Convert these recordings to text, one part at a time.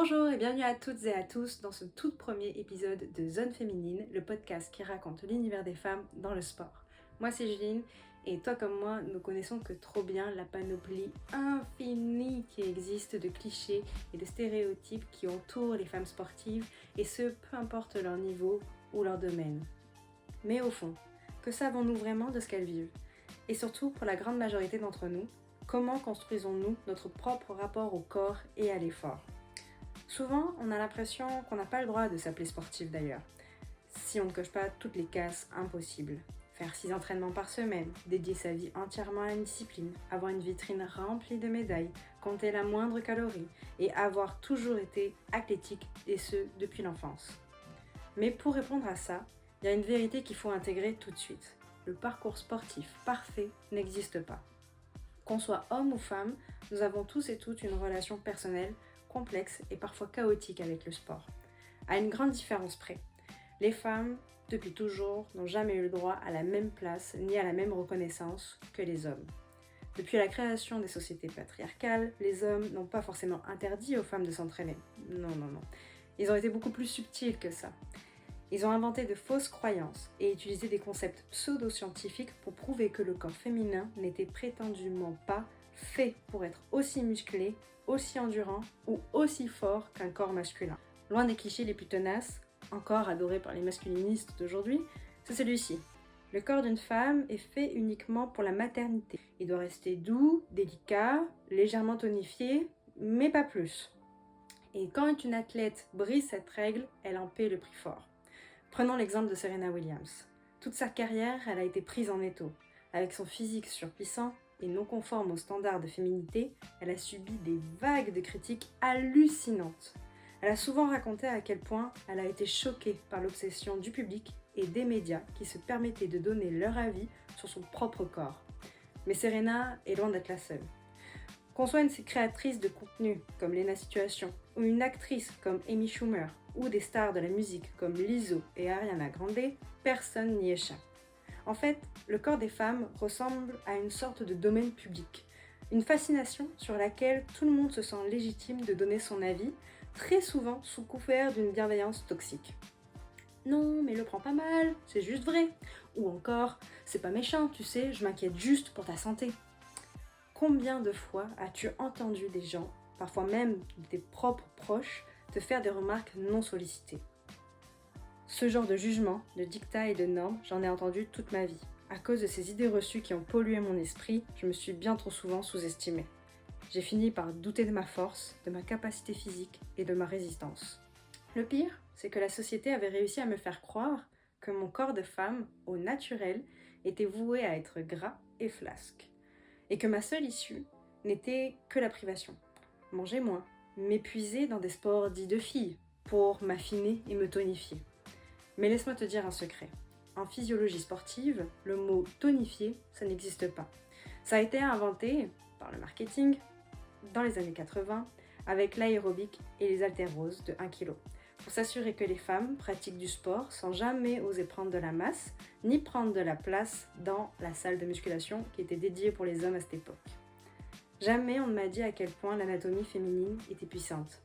Bonjour et bienvenue à toutes et à tous dans ce tout premier épisode de Zone Féminine, le podcast qui raconte l'univers des femmes dans le sport. Moi c'est Juline et toi comme moi, nous connaissons que trop bien la panoplie infinie qui existe de clichés et de stéréotypes qui entourent les femmes sportives et ce, peu importe leur niveau ou leur domaine. Mais au fond, que savons-nous vraiment de ce qu'elles vivent? Et surtout, pour la grande majorité d'entre nous, comment construisons-nous notre propre rapport au corps et à l'effort? Souvent, on a l'impression qu'on n'a pas le droit de s'appeler sportif d'ailleurs, si on ne coche pas toutes les cases impossibles. Faire 6 entraînements par semaine, dédier sa vie entièrement à une discipline, avoir une vitrine remplie de médailles, compter la moindre calorie et avoir toujours été athlétique et ce, depuis l'enfance. Mais pour répondre à ça, il y a une vérité qu'il faut intégrer tout de suite. Le parcours sportif parfait n'existe pas. Qu'on soit homme ou femme, nous avons tous et toutes une relation personnelle complexe et parfois chaotique avec le sport. À une grande différence près, les femmes, depuis toujours, n'ont jamais eu le droit à la même place ni à la même reconnaissance que les hommes. Depuis la création des sociétés patriarcales, les hommes n'ont pas forcément interdit aux femmes de s'entraîner. Non. Ils ont été beaucoup plus subtils que ça. Ils ont inventé de fausses croyances et utilisé des concepts pseudo-scientifiques pour prouver que le corps féminin n'était prétendument pas fait pour être aussi musclé, aussi endurant ou aussi fort qu'un corps masculin. Loin des clichés les plus tenaces, encore adorés par les masculinistes d'aujourd'hui, c'est celui-ci. Le corps d'une femme est fait uniquement pour la maternité. Il doit rester doux, délicat, légèrement tonifié, mais pas plus. Et quand une athlète brise cette règle, elle en paie le prix fort. Prenons l'exemple de Serena Williams. Toute sa carrière, elle a été prise en étau. Avec son physique surpuissant et non conforme aux standards de féminité, elle a subi des vagues de critiques hallucinantes. Elle a souvent raconté à quel point elle a été choquée par l'obsession du public et des médias qui se permettaient de donner leur avis sur son propre corps. Mais Serena est loin d'être la seule. Qu'on soit une créatrice de contenu comme Lena Situation, ou une actrice comme Amy Schumer, ou des stars de la musique comme Lizzo et Ariana Grande, personne n'y échappe. En fait, le corps des femmes ressemble à une sorte de domaine public, une fascination sur laquelle tout le monde se sent légitime de donner son avis, très souvent sous couvert d'une bienveillance toxique. Non, mais le prends pas mal, c'est juste vrai. Ou encore, c'est pas méchant, tu sais, je m'inquiète juste pour ta santé. Combien de fois as-tu entendu des gens, parfois même tes propres proches, te faire des remarques non sollicitées? Ce genre de jugement, de dictats et de normes, j'en ai entendu toute ma vie. À cause de ces idées reçues qui ont pollué mon esprit, je me suis bien trop souvent sous-estimée. J'ai fini par douter de ma force, de ma capacité physique et de ma résistance. Le pire, c'est que la société avait réussi à me faire croire que mon corps de femme, au naturel, était voué à être gras et flasque. Et que ma seule issue n'était que la privation. Manger moins, m'épuiser dans des sports dits de filles, pour m'affiner et me tonifier. Mais laisse-moi te dire un secret. En physiologie sportive, le mot tonifier, ça n'existe pas. Ça a été inventé par le marketing dans les années 80 avec l'aérobic et les haltéroses de 1 kg. Pour s'assurer que les femmes pratiquent du sport sans jamais oser prendre de la masse, ni prendre de la place dans la salle de musculation qui était dédiée pour les hommes à cette époque. Jamais on ne m'a dit à quel point l'anatomie féminine était puissante.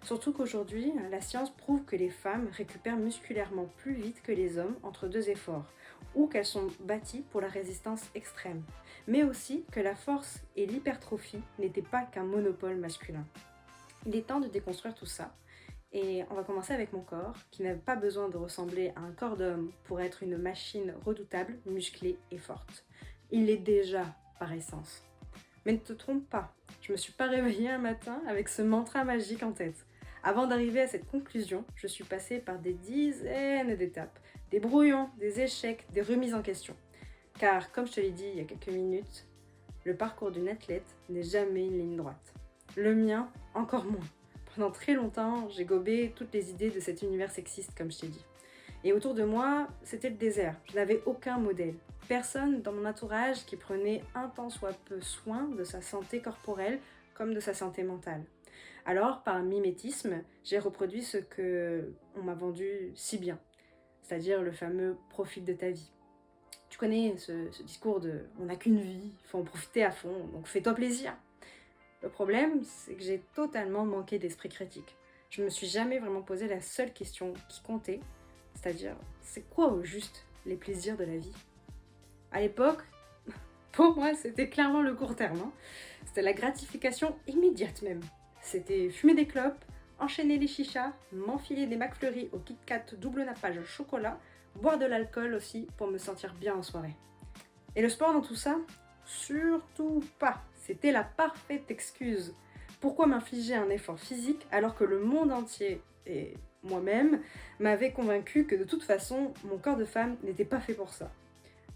Surtout qu'aujourd'hui, la science prouve que les femmes récupèrent musculairement plus vite que les hommes entre 2 efforts, ou qu'elles sont bâties pour la résistance extrême, mais aussi que la force et l'hypertrophie n'étaient pas qu'un monopole masculin. Il est temps de déconstruire tout ça, et on va commencer avec mon corps, qui n'a pas besoin de ressembler à un corps d'homme pour être une machine redoutable, musclée et forte. Il l'est déjà par essence. Mais ne te trompe pas, je me suis pas réveillée un matin avec ce mantra magique en tête. Avant d'arriver à cette conclusion, je suis passée par des dizaines d'étapes, des brouillons, des échecs, des remises en question. Car, comme je te l'ai dit il y a quelques minutes, le parcours d'une athlète n'est jamais une ligne droite. Le mien, encore moins. Pendant très longtemps, j'ai gobé toutes les idées de cet univers sexiste, comme je t'ai dit. Et autour de moi, c'était le désert. Je n'avais aucun modèle. Personne dans mon entourage qui prenait un tant soit peu soin de sa santé corporelle comme de sa santé mentale. Alors, par mimétisme, j'ai reproduit ce que on m'a vendu si bien, c'est-à-dire le fameux « profite de ta vie ». Tu connais ce discours de « on n'a qu'une vie, il faut en profiter à fond, donc fais-toi plaisir ». Le problème, c'est que j'ai totalement manqué d'esprit critique. je me suis jamais vraiment posé la seule question qui comptait, c'est-à-dire, c'est quoi au juste les plaisirs de la vie? À l'époque, pour moi, c'était clairement le court terme, hein. C'était la gratification immédiate même. C'était fumer des clopes, enchaîner les chichas, m'enfiler des McFlurry au Kit Kat double nappage chocolat, boire de l'alcool aussi pour me sentir bien en soirée. Et le sport dans tout ça? Surtout pas. C'était la parfaite excuse. Pourquoi m'infliger un effort physique alors que le monde entier et moi-même m'avaient convaincu que de toute façon, mon corps de femme n'était pas fait pour ça.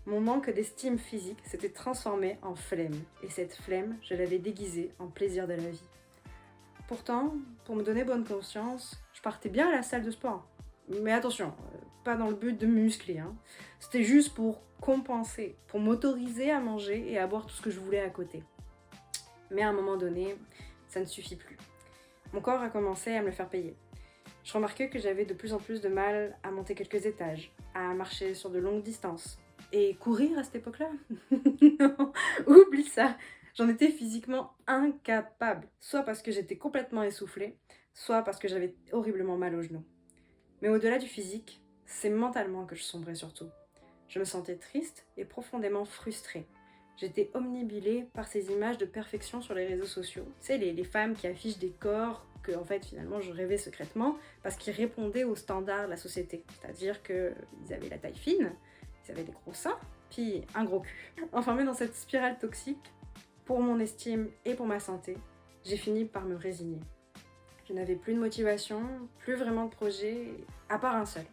Mon manque d'estime physique s'était transformé en flemme, et cette flemme, je l'avais déguisée en plaisir de la vie. Pourtant, pour me donner bonne conscience, je partais bien à la salle de sport. Mais attention, pas dans le but de me muscler, hein. C'était juste pour compenser, pour m'autoriser à manger et à boire tout ce que je voulais à côté. Mais à un moment donné, ça ne suffit plus. Mon corps a commencé à me le faire payer. Je remarquais que j'avais de plus en plus de mal à monter quelques étages, à marcher sur de longues distances. Et courir à cette époque-là? Non, oublie ça. J'en étais physiquement incapable, soit parce que j'étais complètement essoufflée, soit parce que j'avais horriblement mal aux genoux. Mais au-delà du physique, c'est mentalement que je sombrais surtout. Je me sentais triste et profondément frustrée. J'étais omnibulée par ces images de perfection sur les réseaux sociaux. Tu sais, les femmes qui affichent des corps que, en fait, finalement, je rêvais secrètement parce qu'ils répondaient aux standards de la société. C'est-à-dire qu'ils avaient la taille fine, ils avaient des gros seins, puis un gros cul. Enfermée dans cette spirale toxique, pour mon estime et pour ma santé, j'ai fini par me résigner. Je n'avais plus de motivation, plus vraiment de projet, à part un seul.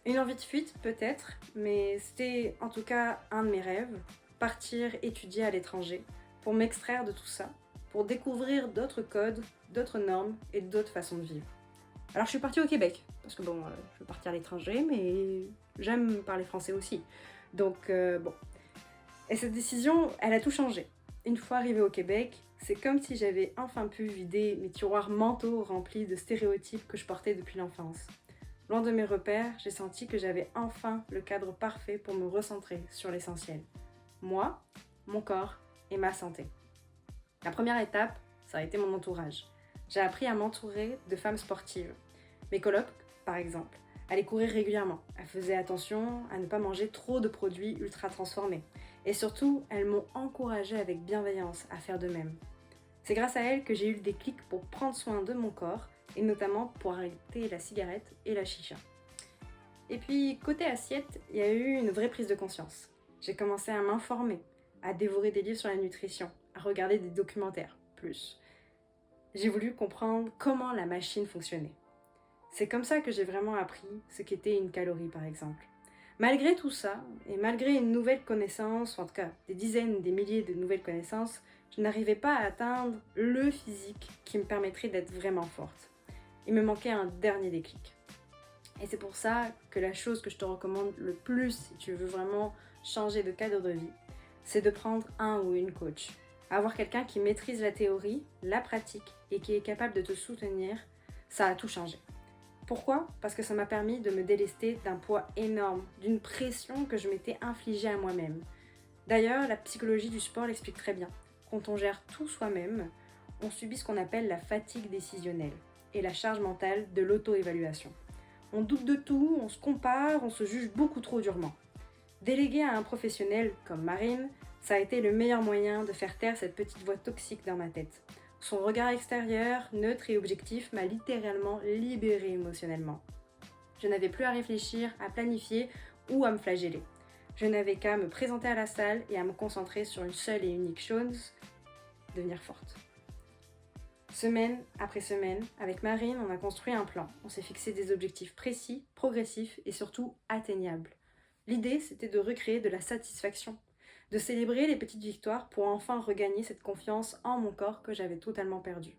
Une envie de fuite peut-être, mais c'était en tout cas un de mes rêves, partir étudier à l'étranger, pour m'extraire de tout ça, pour découvrir d'autres codes, d'autres normes et d'autres façons de vivre. Alors je suis partie au Québec, parce que bon, je veux partir à l'étranger, mais j'aime parler français aussi. Donc bon. Et cette décision, elle a tout changé. Une fois arrivée au Québec, c'est comme si j'avais enfin pu vider mes tiroirs mentaux remplis de stéréotypes que je portais depuis l'enfance. Loin de mes repères, j'ai senti que j'avais enfin le cadre parfait pour me recentrer sur l'essentiel. Moi, mon corps et ma santé. La première étape, ça a été mon entourage. J'ai appris à m'entourer de femmes sportives. Mes colocs, par exemple, allaient courir régulièrement. Elles faisaient attention à ne pas manger trop de produits ultra transformés. Et surtout, elles m'ont encouragée avec bienveillance à faire de même. C'est grâce à elles que j'ai eu le déclic pour prendre soin de mon corps et notamment pour arrêter la cigarette et la chicha. Et puis, côté assiette, il y a eu une vraie prise de conscience. J'ai commencé à m'informer, à dévorer des livres sur la nutrition, à regarder des documentaires, plus. J'ai voulu comprendre comment la machine fonctionnait. C'est comme ça que j'ai vraiment appris ce qu'était une calorie, par exemple. Malgré tout ça, et malgré une nouvelle connaissance, ou en tout cas des dizaines, des milliers de nouvelles connaissances, je n'arrivais pas à atteindre le physique qui me permettrait d'être vraiment forte. Il me manquait un dernier déclic. Et c'est pour ça que la chose que je te recommande le plus si tu veux vraiment changer de cadre de vie, c'est de prendre un ou une coach. Avoir quelqu'un qui maîtrise la théorie, la pratique et qui est capable de te soutenir, ça a tout changé. Pourquoi? Parce que ça m'a permis de me délester d'un poids énorme, d'une pression que je m'étais infligée à moi-même. D'ailleurs, la psychologie du sport l'explique très bien. Quand on gère tout soi-même, on subit ce qu'on appelle la fatigue décisionnelle et la charge mentale de l'auto-évaluation. On doute de tout, on se compare, on se juge beaucoup trop durement. Déléguer à un professionnel comme Marine, ça a été le meilleur moyen de faire taire cette petite voix toxique dans ma tête. Son regard extérieur, neutre et objectif, m'a littéralement libérée émotionnellement. Je n'avais plus à réfléchir, à planifier ou à me flageller. Je n'avais qu'à me présenter à la salle et à me concentrer sur une seule et unique chose, devenir forte. Semaine après semaine, avec Marine, on a construit un plan. On s'est fixé des objectifs précis, progressifs et surtout atteignables. L'idée, c'était de recréer de la satisfaction, de célébrer les petites victoires pour enfin regagner cette confiance en mon corps que j'avais totalement perdue.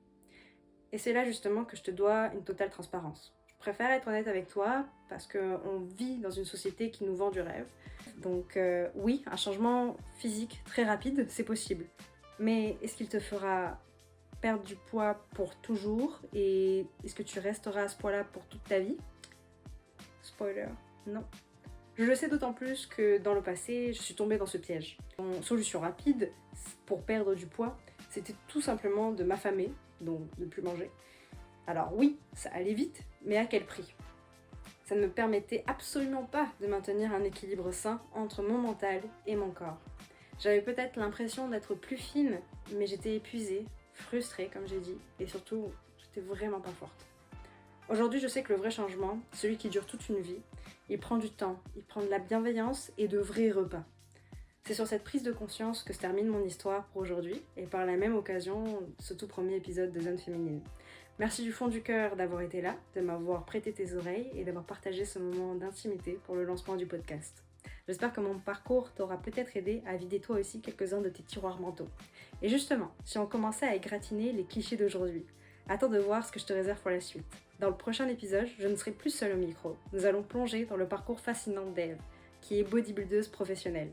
Et c'est là justement que je te dois une totale transparence. Je préfère être honnête avec toi parce qu'on vit dans une société qui nous vend du rêve. Donc oui, un changement physique très rapide, c'est possible. Mais est-ce qu'il te fera perdre du poids pour toujours? Et est-ce que tu resteras à ce poids-là pour toute ta vie? Spoiler, non. Je le sais d'autant plus que dans le passé, je suis tombée dans ce piège. Une solution rapide pour perdre du poids, c'était tout simplement de m'affamer, donc de ne plus manger, Alors oui, ça allait vite, mais à quel prix? Ça ne me permettait absolument pas de maintenir un équilibre sain entre mon mental et mon corps. J'avais peut-être l'impression d'être plus fine, mais j'étais épuisée, frustrée comme j'ai dit, et surtout, j'étais vraiment pas forte. Aujourd'hui, je sais que le vrai changement, celui qui dure toute une vie, il prend du temps, il prend de la bienveillance et de vrais repas. C'est sur cette prise de conscience que se termine mon histoire pour aujourd'hui, et par la même occasion, ce tout premier épisode de Zone Féminine. Merci du fond du cœur d'avoir été là, de m'avoir prêté tes oreilles et d'avoir partagé ce moment d'intimité pour le lancement du podcast. J'espère que mon parcours t'aura peut-être aidé à vider toi aussi quelques-uns de tes tiroirs mentaux. Et justement, si on commençait à égratigner les clichés d'aujourd'hui, attends de voir ce que je te réserve pour la suite. Dans le prochain épisode, je ne serai plus seule au micro. Nous allons plonger dans le parcours fascinant d'Eve, qui est bodybuildeuse professionnelle.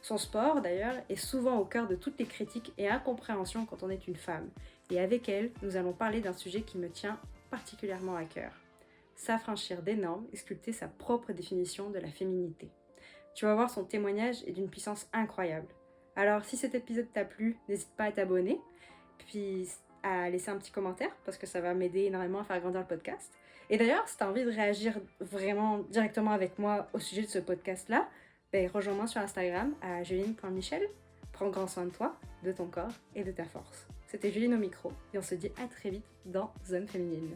Son sport, d'ailleurs, est souvent au cœur de toutes les critiques et incompréhensions quand on est une femme. Et avec elle, nous allons parler d'un sujet qui me tient particulièrement à cœur. S'affranchir des normes et sculpter sa propre définition de la féminité. Tu vas voir, son témoignage est d'une puissance incroyable. Alors, si cet épisode t'a plu, n'hésite pas à t'abonner, puis à laisser un petit commentaire, parce que ça va m'aider énormément à faire grandir le podcast. Et d'ailleurs, si tu as envie de réagir vraiment directement avec moi au sujet de ce podcast-là, rejoins-moi sur Instagram à juline.michel. Prends grand soin de toi, de ton corps et de ta force. C'était Juline au micro et on se dit à très vite dans Zone Féminine.